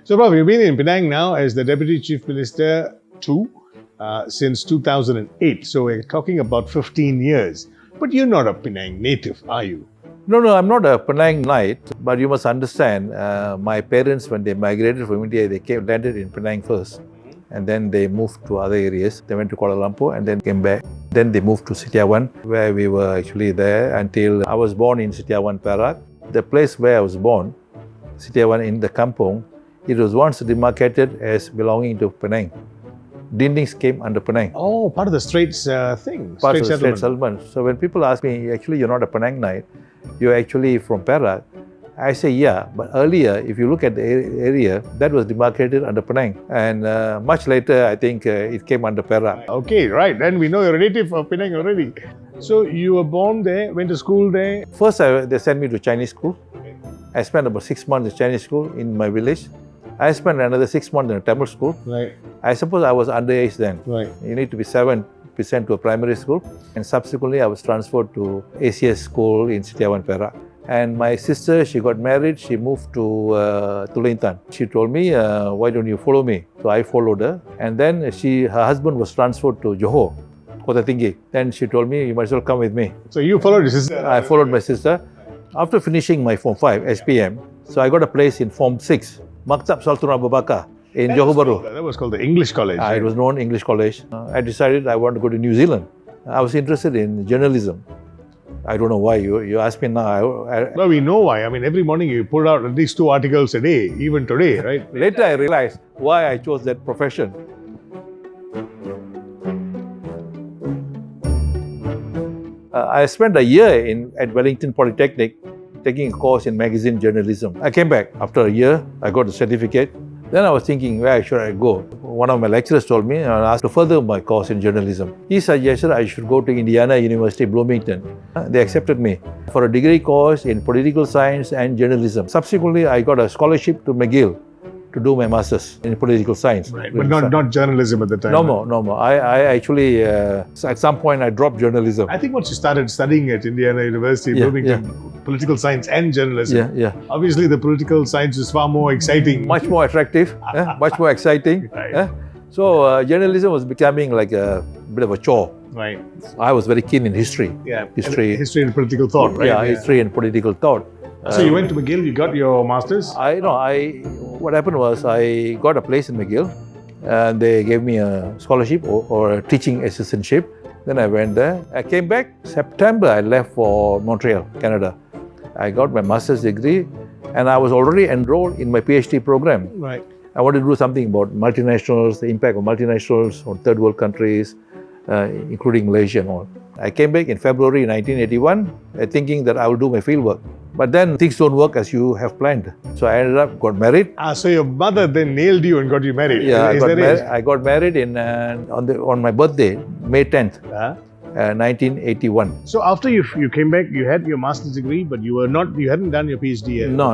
So, Prof, you've been in Penang now as the Deputy Chief Minister too since 2008. So, we're talking about 15 years. But you're not a Penang native, are you? No, I'm not a Penang Knight, but you must understand, my parents, when they migrated from India, they landed in Penang first. And then they moved to other areas. They went to Kuala Lumpur and then came back. Then they moved to Setiawan, where we were actually there until I was born in Setiawan, Perak. The place where I was born, Setiawan in the Kampung, it was once demarcated as belonging to Penang. Dindings came under Penang. Oh, part of the Straits thing. Part of the Straits settlement. So when people ask me, actually you're not a Penang Knight, you're actually from Perak, I say yeah, but earlier, if you look at the area, that was demarcated under Penang. And much later, I think it came under Perak. Okay, right. Then we know you're a native of Penang already. So you were born there, went to school there? First, they sent me to Chinese school. I spent about 6 months in Chinese school in my village. I spent another 6 months in a Tamil school. Right. I suppose I was underage then. Right. You need to be 7% to a primary school. And subsequently, I was transferred to ACS school in Setiawan, Perak. And my sister, she got married, she moved to Tulintan. She told me, why don't you follow me? So I followed her. And then her husband was transferred to Johor, Kota Tinggi. Then she told me, you might as well come with me. So you followed your sister? I followed my sister. After finishing my Form 5, SPM, so I got a place in Form 6, Maktab Sultan Abu Bakar in Johor Bahru. That was called the English College. It was known English College. I decided I wanted to go to New Zealand. I was interested in journalism. I don't know why you ask me now. Well, we know why. I mean, every morning you put out at least 2 articles a day, even today, right? Later I realized why I chose that profession. I spent a year at Wellington Polytechnic taking a course in magazine journalism. I came back after a year. I got a certificate. Then I was thinking, where should I go? One of my lecturers told me, and I asked to further my course in journalism. He suggested I should go to Indiana University, Bloomington. They accepted me for a degree course in political science and journalism. Subsequently, I got a scholarship to McGill to do my master's in political science. Right, but not journalism at the time. No more. I actually, at some point, I dropped journalism. I think once you started studying at Indiana University, Bloomington, political science and journalism, obviously the political science is far more exciting. Much more attractive, much more exciting. Right. So journalism was becoming like a bit of a chore. Right. I was very keen in history. Yeah. History and political thought, right? Yeah, history and political thought. So you went to McGill, you got your master's? What happened was I got a place in McGill and they gave me a scholarship or a teaching assistantship. Then I went there. I came back, September I left for Montreal, Canada. I got my master's degree and I was already enrolled in my PhD program. Right. I wanted to do something about multinationals, the impact of multinationals on third world countries, including Malaysia and all. I came back in February 1981 thinking that I will do my fieldwork. But then things don't work as you have planned. So I ended up got married. So your mother then nailed you and got you married. Yeah, I got married on my birthday, May 10th. 1981. So after you came back, you had your master's degree, but you hadn't done your PhD yet. No.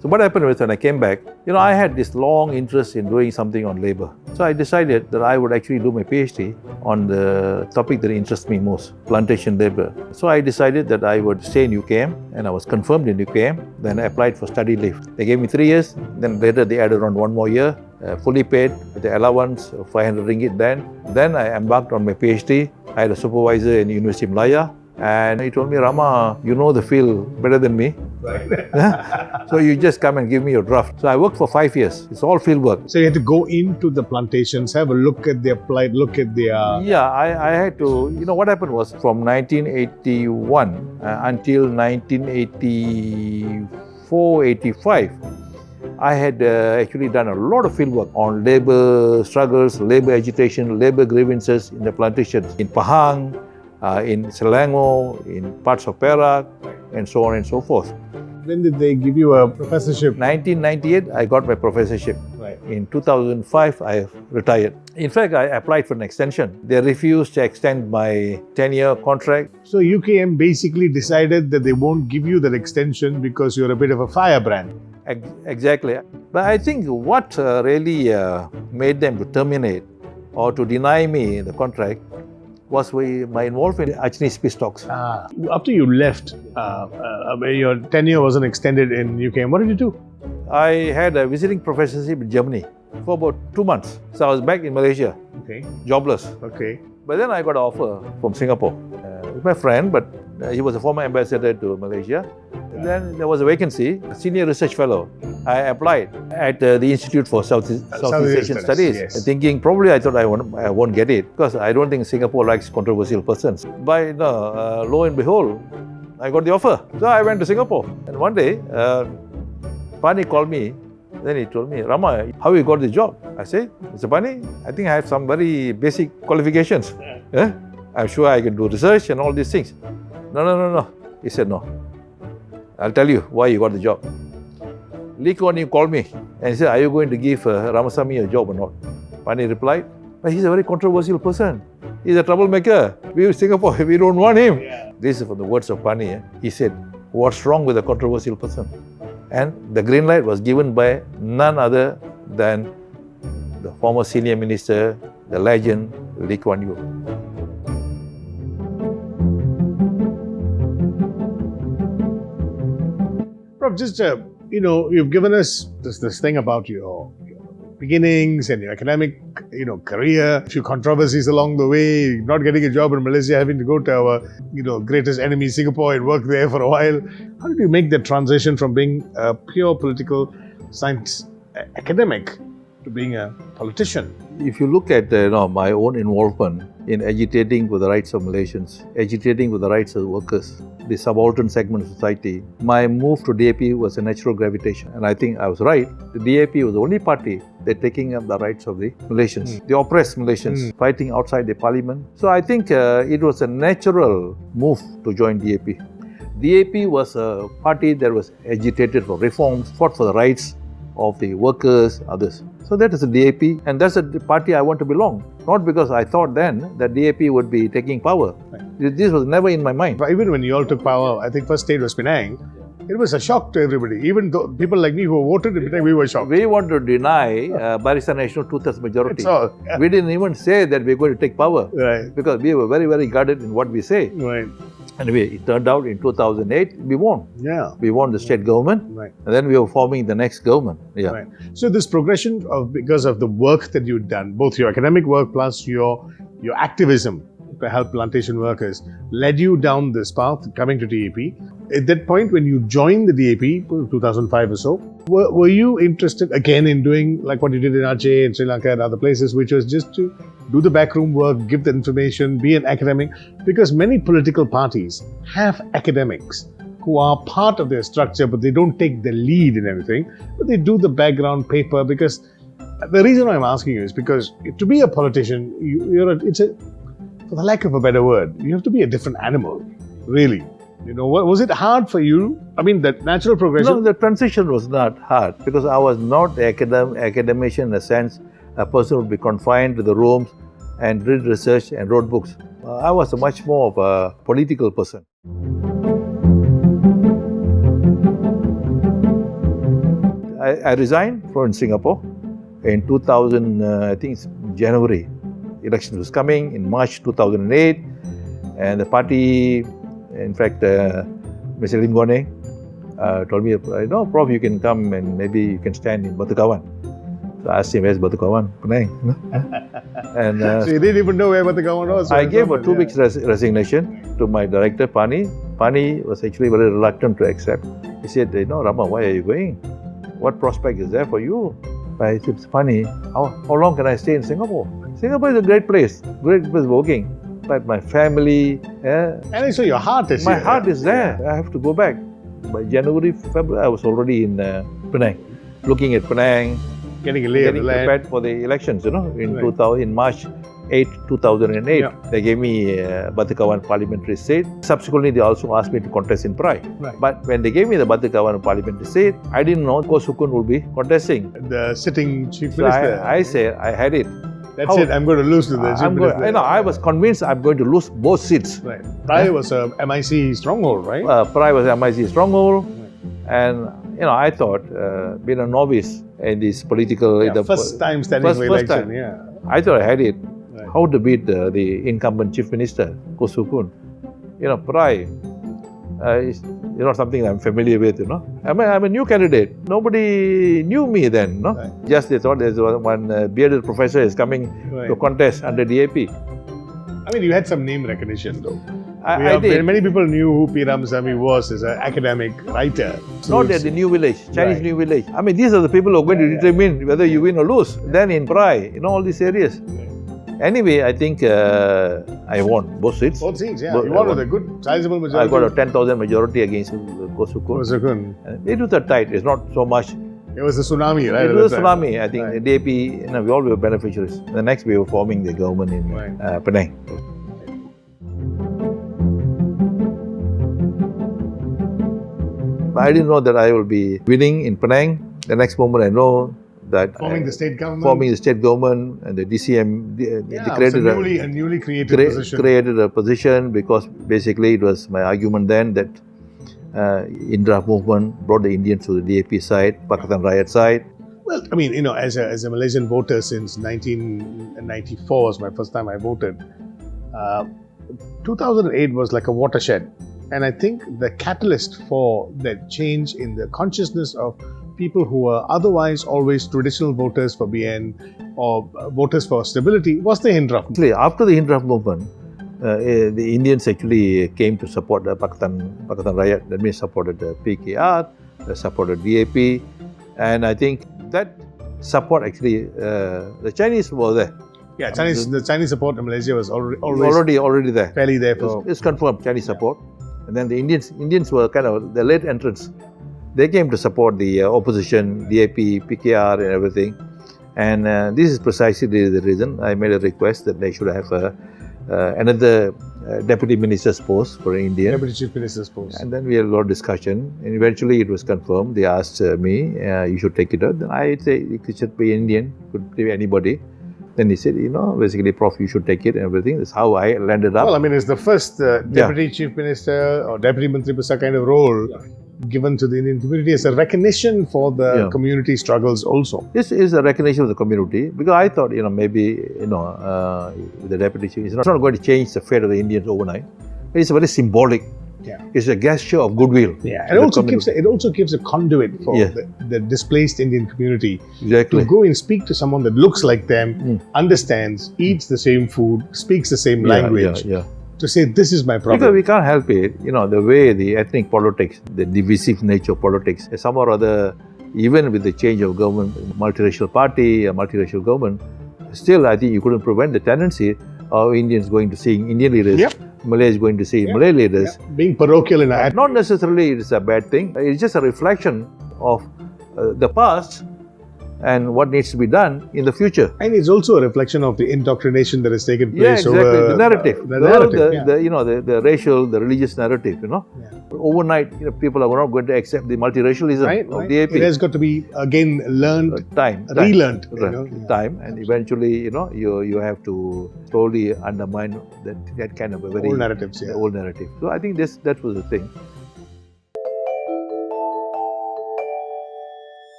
So what happened was when I came back, I had this long interest in doing something on labor. So I decided that I would actually do my PhD on the topic that interests me most, plantation labor. So I decided that I would stay in UKM, and I was confirmed in UKM. Then I applied for study leave. They gave me 3 years. Then later they added on 1 more year, fully paid with the allowance of 500 ringgit then. Then I embarked on my PhD. I had a supervisor in University of Malaya, and he told me, Rama, you know the field better than me. Right. So you just come and give me your draft. So I worked for 5 years. It's all field work. So you had to go into the plantations, have a look at their plight, look at their... Yeah, I had to, what happened was from 1981 until 1984, 85, I had actually done a lot of field work on labor struggles, labor agitation, labor grievances in the plantations in Pahang, in Selangor, in parts of Perak, and so on and so forth. When did they give you a professorship? 1998, I got my professorship. Right. In 2005, I retired. In fact, I applied for an extension. They refused to extend my 10-year contract. So UKM basically decided that they won't give you that extension because you're a bit of a firebrand. Exactly. But I think what really made them to terminate or to deny me the contract was my involvement in Achinese peace talks. After you left, your tenure wasn't extended in UKM, what did you do? I had a visiting professorship in Germany for about 2 months. So I was back in Malaysia, Okay. jobless. Okay. But then I got an offer from Singapore. With my friend, but he was a former ambassador to Malaysia. Then there was a vacancy, a senior research fellow. I applied at the Institute for Southeast Asian Studies, yes. thinking probably I thought I won't get it because I don't think Singapore likes controversial persons. But lo and behold, I got the offer. So I went to Singapore. And one day, Pani called me. Then he told me, Rama, how you got this job? I said, Mr. Pani, I think I have some very basic qualifications. Yeah? I'm sure I can do research and all these things. No. He said, no. I'll tell you why you got the job. Lee Kuan Yew called me and he said, are you going to give Ramasamy a job or not? Pani replied, but he's a very controversial person. He's a troublemaker. We in Singapore, we don't want him. Yeah. This is from the words of Pani. He said, what's wrong with a controversial person? And the green light was given by none other than the former senior minister, the legend, Lee Kuan Yew. Prof, just, you've given us this thing about your beginnings and your academic, career, a few controversies along the way, not getting a job in Malaysia, having to go to our, greatest enemy, Singapore, and work there for a while. How did you make that transition from being a pure political science academic to being a politician? If you look at my own involvement in agitating for the rights of Malaysians, agitating for the rights of the workers, the subaltern segment of society, my move to DAP was a natural gravitation. And I think I was right. The DAP was the only party that taking up the rights of the Malaysians, the oppressed Malaysians, fighting outside the parliament. So I think it was a natural move to join DAP. DAP was a party that was agitated for reforms, fought for the rights of the workers, others. So that is the DAP, and that's the party I want to belong. Not because I thought then that DAP would be taking power. Right. This was never in my mind. But even when you all took power, I think first state was Penang, it was a shock to everybody. Even though people like me who voted in Penang, we were shocked. We want to deny Barisan Nasional 2/3 majority. That's all. Yeah. We didn't even say that we're going to take power. Right. Because we were very, very guarded in what we say. Right. Anyway, it turned out in 2008, we won. Yeah. We won the state government. Right. And then we were forming the next government. Yeah. Right. So this progression because of the work that you've done, both your academic work plus your activism to help plantation workers, led you down this path, coming to DAP. At that point, when you joined the DAP, 2005 or so, were you interested again in doing like what you did in Aceh and Sri Lanka and other places, which was just to do the backroom work, give the information, be an academic? Because many political parties have academics who are part of their structure, but they don't take the lead in everything, but they do the background paper. Because the reason why I'm asking you is because to be a politician, for the lack of a better word, you have to be a different animal, really. Was it hard for you? I mean, that natural progression? No, the transition was not hard because I was not an academician in a sense. A person would be confined to the rooms and did research and wrote books. I was much more of a political person. I resigned from Singapore in 2000, I think it's January. Election was coming in March 2008, and the party, in fact, Mr. Lim Guan Eng told me, no, Prof, you can come and maybe you can stand in Batu Kawan. So I asked him, where's Batu Kawan? Penang. And, so you didn't even know where Batu Kawan was? I gave a 2 weeks resignation to my director, Pani. Pani was actually very reluctant to accept. He said, Rama, why are you going? What prospect is there for you? I said, Pani, how long can I stay in Singapore? Singapore is a great place working. But my family... And so your heart is My heart is there. I have to go back. By January, February, I was already in Penang. Looking at Penang. Getting a lay of the land. Prepared for the elections, in March 8, 2008. Yeah. They gave me Batu Kawan parliamentary seat. Subsequently, they also asked me to contest in Perai. Right. But when they gave me the Batu Kawan parliamentary seat, I didn't know Ko Sukun would be contesting. The sitting chief minister. I said, I had it. That's it, I'm going to lose to the chief minister. I was convinced I'm going to lose both seats. Right. Perai was a MIC stronghold, right? Perai was a MIC stronghold. Right. And, I thought, being a novice in this political... first time standing for election, I thought I had it. Right. How to beat the incumbent chief minister, Ko Sukun. Perai, something I'm familiar with, I'm a new candidate. Nobody knew me then, Right. Just they thought there's one bearded professor is coming to contest under DAP. I mean, you had some name recognition though. I did. Many people knew who P. Ramasamy was as an academic writer. Not at the New Village, Chinese New Village. I mean, these are the people who are going to determine whether you win or lose. Then in Prai, all these areas. Anyway, I think I won both seats. Both seats, yeah. You won with a good, sizable majority. I got a 10,000 majority against Kosukun. It was a tight. It's not so much. It was a tsunami, right? It was a tsunami. I think the DAP, we all were beneficiaries. The next, we were forming the government in Penang. I didn't know that I will be winning in Penang. The next moment, I know that forming the state government. Forming the state government and the DCM created a newly created position. Created a position because basically it was my argument then that Indra movement brought the Indians to the DAP side, Pakistan Riot side. Well, I mean, as a Malaysian voter since 1994 was my first time I voted. 2008 was like a watershed. And I think the catalyst for that change in the consciousness of people who were otherwise always traditional voters for BN or voters for stability was the Hindraf movement. Actually, after the Hindraf movement, the Indians actually came to support the Pakistan Riot. That means supported the PKR, supported DAP, and I think that support actually the Chinese were there. Yeah, the Chinese support in Malaysia was already there. Fairly there. So it's confirmed Chinese support. And then the Indians were kind of the late entrants. They came to support the opposition, DAP, PKR and everything. And this is precisely the reason I made a request that they should have another deputy minister's post for India. Deputy chief minister's post. And then we had a lot of discussion. And eventually it was confirmed. They asked me, you should take it out. Then I say, it should be Indian, could be anybody. Then he said, basically, Prof, you should take it and everything. That's how I landed up. Well, I mean, it's the first Deputy Chief Minister or Deputy Mantri Pusat kind of role given to the Indian community as a recognition for the community struggles also. This is a recognition of the community because I thought, maybe, the Deputy Chief is not going to change the fate of the Indians overnight. It's very symbolic. Yeah. It's a gesture of goodwill. Yeah, and it also gives a conduit for the displaced Indian community to go and speak to someone that looks like them, understands, eats the same food, speaks the same language, to say this is my problem. Because we can't help it, the way the ethnic politics, the divisive nature of politics, some or other, even with the change of government, multiracial party, a multiracial government, still I think you couldn't prevent the tendency of Indians going to see Indian leaders. Malays going to see Malay leaders. Being parochial in that. Not necessarily it's a bad thing. It's just a reflection of the past and what needs to be done in the future. And it's also a reflection of the indoctrination that has taken place. Yeah, exactly. Over the narrative. The racial, the religious narrative, Overnight, people are not going to accept the multiracialism of DAP. It has got to be, again, learned, relearned. Time. And eventually, you have to slowly undermine that kind of a very... Old narratives, old narrative. So I think that was the thing.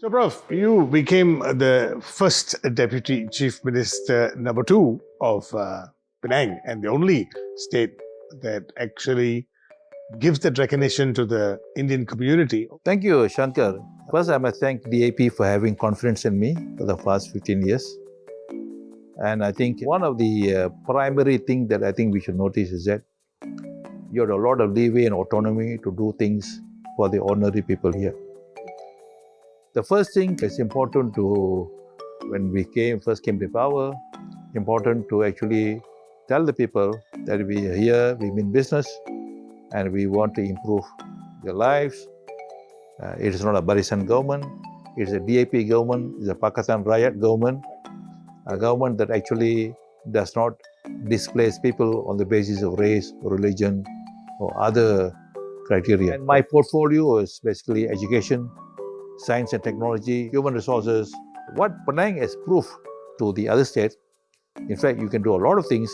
So, Prof, you became the first Deputy Chief Minister number 2 of Penang and the only state that actually gives that recognition to the Indian community. Thank you, Shankar. First, I must thank DAP for having confidence in me for the past 15 years. And I think one of the primary things that I think we should notice is that you have a lot of leeway and autonomy to do things for the ordinary people here. The first thing is important to, when we first came to power, important to actually tell the people that we are here, we mean business, and we want to improve their lives. It is not a Barisan government, it is a DAP government, it is a Pakistan Riot government, a government that actually does not displace people on the basis of race or religion or other criteria. And my portfolio is basically education, science and technology, human resources. What Penang has proved to the other states, in fact, you can do a lot of things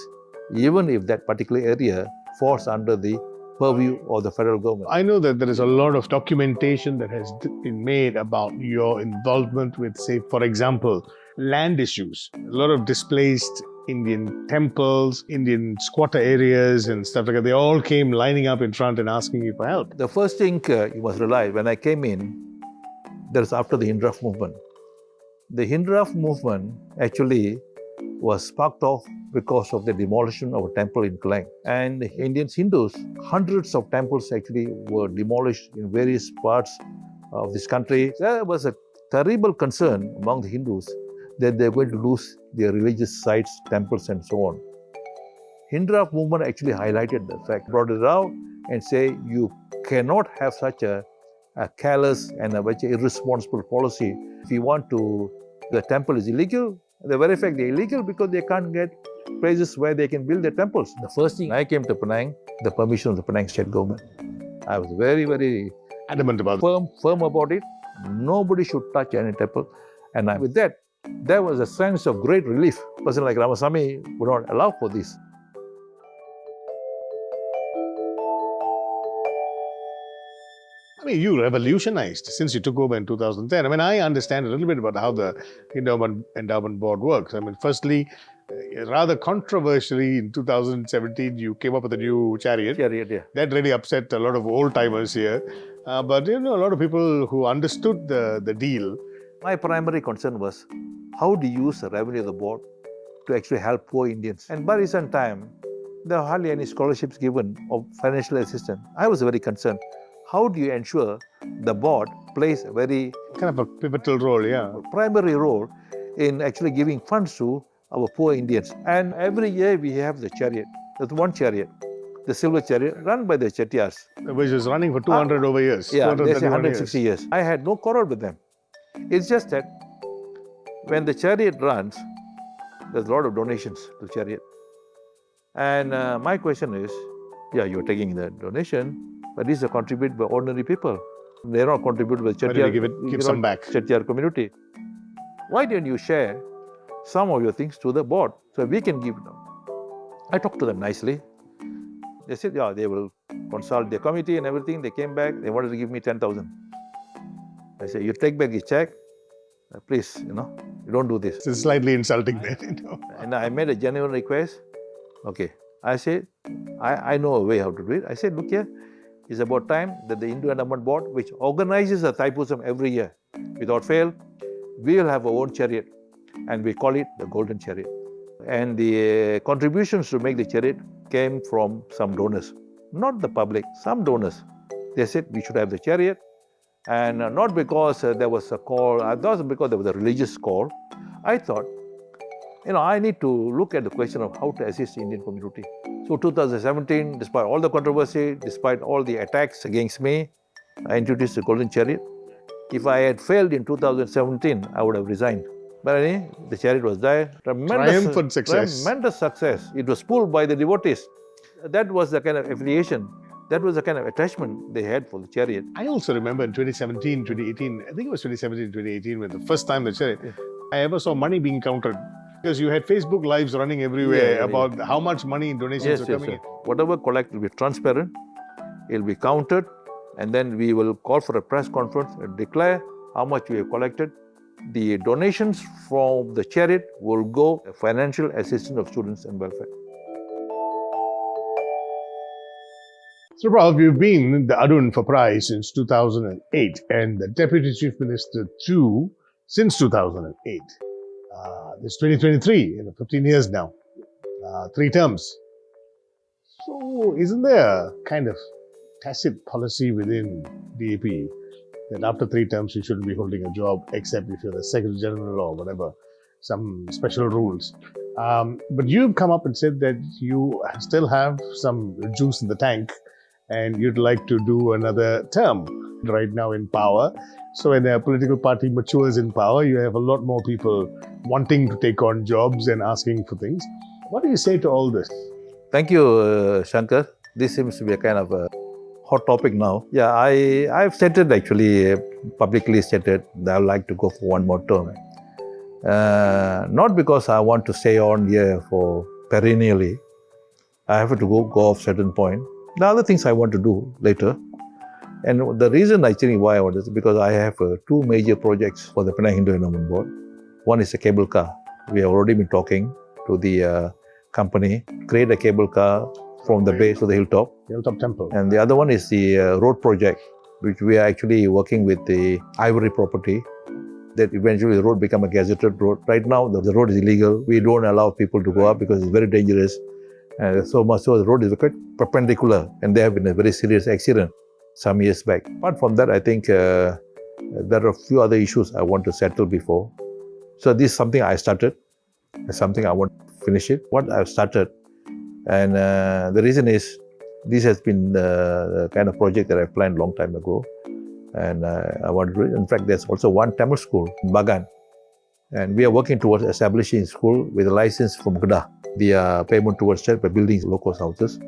even if that particular area falls under the purview of the federal government. I know that there is a lot of documentation that has been made about your involvement with, say, for example, land issues. A lot of displaced Indian temples, Indian squatter areas and stuff like that. They all came lining up in front and asking you for help. The first thing you must realize, when I came in, that is after the Hindraf movement. The Hindraf movement actually was sparked off because of the demolition of a temple in Klang. And the Indians, Hindus, hundreds of temples actually were demolished in various parts of this country. There was a terrible concern among the Hindus that they're going to lose their religious sites, temples and so on. Hindraf movement actually highlighted the fact, brought it out and say you cannot have such a careless and a very irresponsible policy. If you want to, the temple is illegal, the very fact they're illegal because they can't get places where they can build their temples. The first thing I came to Penang, the permission of the Penang state government. I was very, very Adamant about firm about it. Nobody should touch any temple. And with that, there was a sense of great relief. A person like Ramasamy would not allow for this. I mean, you revolutionized since you took over in 2010. I mean, I understand a little bit about how the Endowment Board works. I mean, firstly, rather controversially, in 2017, you came up with a new chariot. Yeah. That really upset a lot of old-timers here. But, a lot of people who understood the deal. My primary concern was how to use the revenue of the board to actually help poor Indians. And by recent time, there are hardly any scholarships given or financial assistance. I was very concerned. How do you ensure the board plays a very Kind of a pivotal role, yeah. primary role in actually giving funds to our poor Indians? And every year we have the chariot. There's one chariot, the silver chariot, run by the Chettiars. Which is running for 200 over years. Yeah, they say 231 160 years. I had no quarrel with them. It's just that when the chariot runs, there's a lot of donations to the chariot. And my question is, you're taking the donation, but these are contributed by ordinary people. They're not contributed by Why don't you give some back? Chettiar community. Why don't you share some of your things to the board so we can give them? I talked to them nicely. They said, they will consult their committee and everything. They came back, they wanted to give me 10,000. I said, you take back the check, please, you don't do this. It's slightly insulting then, And I made a genuine request. Okay. I said, I know a way how to do it. I said, look here, it's about time that the Hindu Endowment Board, which organizes the Thaipusam every year, without fail, we will have our own chariot. And we call it the Golden Chariot. And the contributions to make the chariot came from some donors. Not the public, some donors. They said we should have the chariot. And not because there was a call, not because there was a religious call. I thought, I need to look at the question of how to assist the Indian community. So 2017, despite all the controversy, despite all the attacks against me, I introduced the Golden Chariot. If I had failed in 2017, I would have resigned. But anyway, the chariot was there. Triumphant success. Tremendous success. It was pulled by the devotees. That was the kind of affiliation. That was the kind of attachment they had for the chariot. I also remember in 2017, 2018, I think it was 2017, 2018, when the first time the chariot, I ever saw money being counted. Because you had Facebook Lives running everywhere about how much money in donations are coming in. Whatever collected will be transparent, it will be counted, and then we will call for a press conference and declare how much we have collected. The donations from the chariot will go financial assistance of students and welfare. So, Prof, you've been the Arun for Prize since 2008 and the Deputy Chief Minister too since 2008. This 2023, 15 years now, 3 terms. So, isn't there a kind of tacit policy within DAP that after 3 terms you shouldn't be holding a job except if you're the Secretary General or whatever, some special rules? But you've come up and said that you still have some juice in the tank and you'd like to do another term right now in power. So when a political party matures in power, you have a lot more people wanting to take on jobs and asking for things. What do you say to all this? Thank you, Shankar. This seems to be a kind of a hot topic now. Yeah, I've stated actually, publicly stated that I would like to go for one more term. Not because I want to stay on here for perennially. I have to go off certain point. The other things I want to do later. And the reason actually why I want this is because I have 2 major projects for the Penang Hindu Endowment Board. One is a cable car. We have already been talking. to the company, create a cable car from the base to the hilltop. Hilltop Temple. And the other one is the road project, which we are actually working with the Ivory property, that eventually the road become a gazetted road. Right now, the road is illegal. We don't allow people to go up because it's very dangerous. So much so the road is quite perpendicular, and there have been a very serious accident some years back. Apart from that, I think there are a few other issues I want to settle before. So this is something I started, something I want to finish it. What I've started, and the reason is, this has been the kind of project that I planned a long time ago, and I want to do it. In fact, there's also one Tamil school in Bagan, and we are working towards establishing a school with a license from Kedah. The payment towards that by building low-cost houses.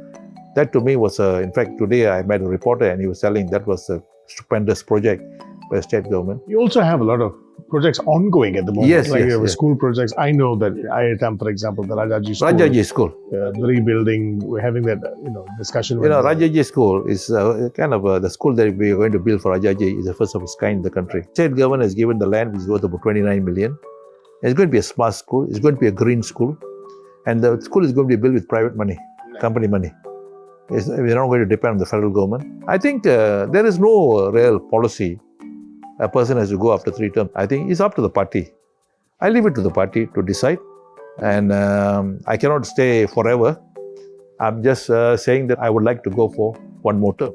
That to me was, in fact, today I met a reporter and he was telling that was a stupendous project by the state government. You also have a lot of projects ongoing at the moment. Yes, like yes, you have yes. School projects. I know that IITM, for example, the Rajaji School. Rajaji School. The rebuilding, we're having that discussion. Rajaji School is kind of the school that we are going to build for Rajaji is the first of its kind in the country. State government has given the land, which is worth about 29 million. It's going to be a smart school. It's going to be a green school. And the school is going to be built with private money, company money. We're not going to depend on the federal government. I think there is no real policy. A person has to go after 3 terms. I think it's up to the party. I leave it to the party to decide. And I cannot stay forever. I'm just saying that I would like to go for one more term.